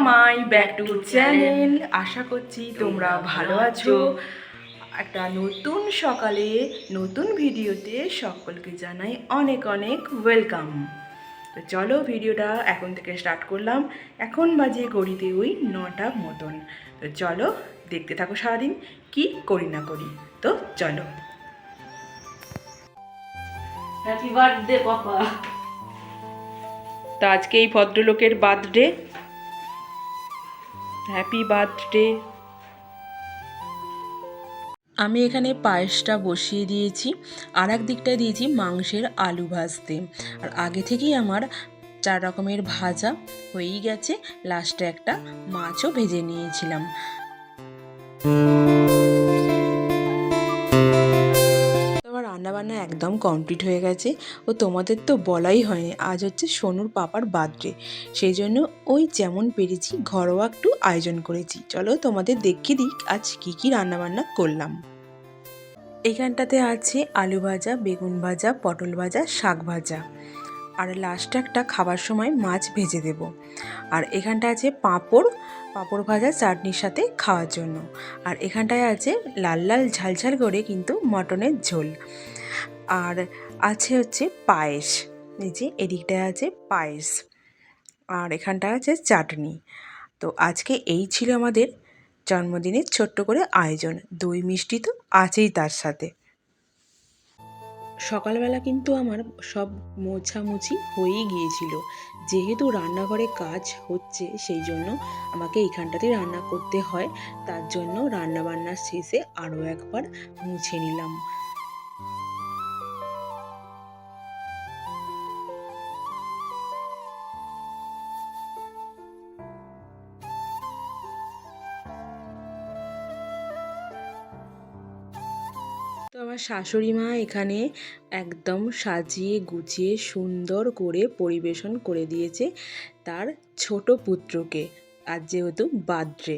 My back to channel. আশা করছি তোমরা ভালো আছো। একটা নতুন সকালে নতুন ভিডিওতে সকলকে জানাই অনেক অনেক ওয়েলকাম। তো চলো ভিডিওটা এখন থেকে স্টার্ট করলাম। এখন বাজে ঘড়িতে ওই 9টা মতন। তো চলো দেখতে থাকো সারাদিন কি করি না করি। তো চলো। হ্যাপি বার্থডে পাপা। তো আজকে এই ভদ্রলোকের বার্থডে। Happy birthday. আমি এখানে পায়েসটা বসিয়ে দিয়েছি, আর এক দিকটায় দিয়েছি মাংসের আলু ভাজতে। আর আগে থেকেই আমার 4 রকমের ভাজা হয়েই গেছে, লাস্টে একটা মাছও ভেজে নিয়েছিলাম। আমার রান্নাবান্না একদম কমপ্লিট হয়ে গেছে। ও তোমাদের তো বলাই হয়নি, আজ হচ্ছে সোনুর পাপার বার্থডে, সেই জন্য ওই যেমন পেরেছি ঘরোয়া একটু আয়োজন করেছি। চলো তোমাদের দেখিয়ে দিই আজ কী কী রান্নাবান্না করলাম। এইখানটাতে আছে আলু ভাজা, বেগুন ভাজা, পটল ভাজা, শাক ভাজা, আর লাস্টে একটা খাবার সময় মাছ ভেজে দেব। আর এখানটা আছে পাঁপড় ভাজা চাটনির সাথে খাওয়ার জন্য। আর এখানটায় আছে লাল লাল ঝালঝাল করে কিন্তু মটনের ঝোল। আর আছে হচ্ছে পায়েস, এই যে এদিকটায় আছে পায়েস, আর এখানটায় আছে চাটনি। তো আজকে এই ছিল আমাদের জন্মদিনের ছোট্ট করে আয়োজন। দই মিষ্টি তো আছেই তার সাথে। সকালবেলা কিন্তু আমার সব মোছামুছি হয়েই গিয়েছিল, যেহেতু রান্নাঘরে কাজ হচ্ছে সেই জন্য আমাকে এইখানটাতেই রান্না করতে হয়। তার জন্য রান্নাবান্নার শেষে আরও একবার মুছে নিলাম। তো আমার শাশুড়ি মা এখানে একদম সাজিয়ে গুছিয়ে সুন্দর করে পরিবেশন করে দিয়েছে তার ছোট পুত্রকে, আজ যেহেতু বার্থডে।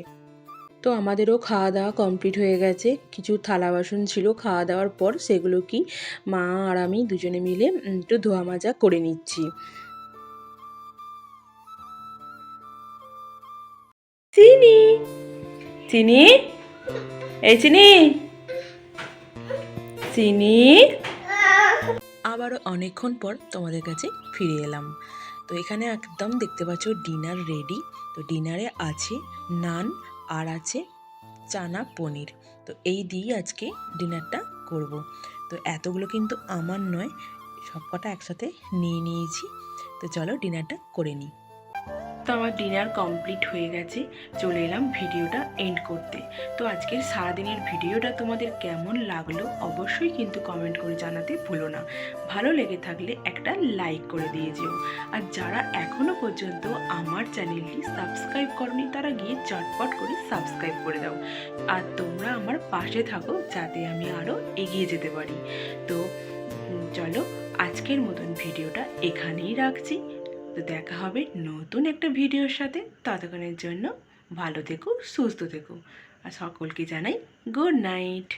তো আমাদেরও খাওয়া দাওয়া কমপ্লিট হয়ে গেছে। কিছু থালা বাসন ছিল খাওয়া দাওয়ার পর, সেগুলো কি মা আর আমি দুজনে মিলে একটু ধোয়া মাজা করে নিচ্ছি। চিনি চিনি, এই চিনি চিনি। আবার অনেকক্ষণ পর তোমাদের কাছে ফিরে এলাম। তো এখানে একদম দেখতে পাচ্ছ ডিনার রেডি। তো ডিনারে আছে নান আর আছে চানা পনির। তো এই দিয়েই আজকে ডিনারটা করব। তো এতগুলো কিন্তু আমার নয়, সব কটা একসাথে নিয়ে নিয়েছি। তো চলো ডিনারটা করে নিই। তো আমার ডিনার কমপ্লিট হয়ে গেছে, চলে এলাম ভিডিওটা এন্ড করতে। তো আজকের সারাদিনের ভিডিওটা তোমাদের কেমন লাগলো অবশ্যই কিন্তু কমেন্ট করে জানাতে ভুলো না। ভালো লেগে থাকলে একটা লাইক করে দিয়ে যেও। আর যারা এখনও পর্যন্ত আমার চ্যানেলটি সাবস্ক্রাইব করনি তারা গিয়ে চটপট করে সাবস্ক্রাইব করে দাও। আর তোমরা আমার পাশে থাকো যাতে আমি আরও এগিয়ে যেতে পারি। তো চলো আজকের মতন ভিডিওটা এখানেই রাখছি। তো দেখা হবে নতুন একটা ভিডিওর সাথে। ততক্ষণের জন্য ভালো থেকো, সুস্থ থেকো, আর সকলকে জানাই গুড নাইট।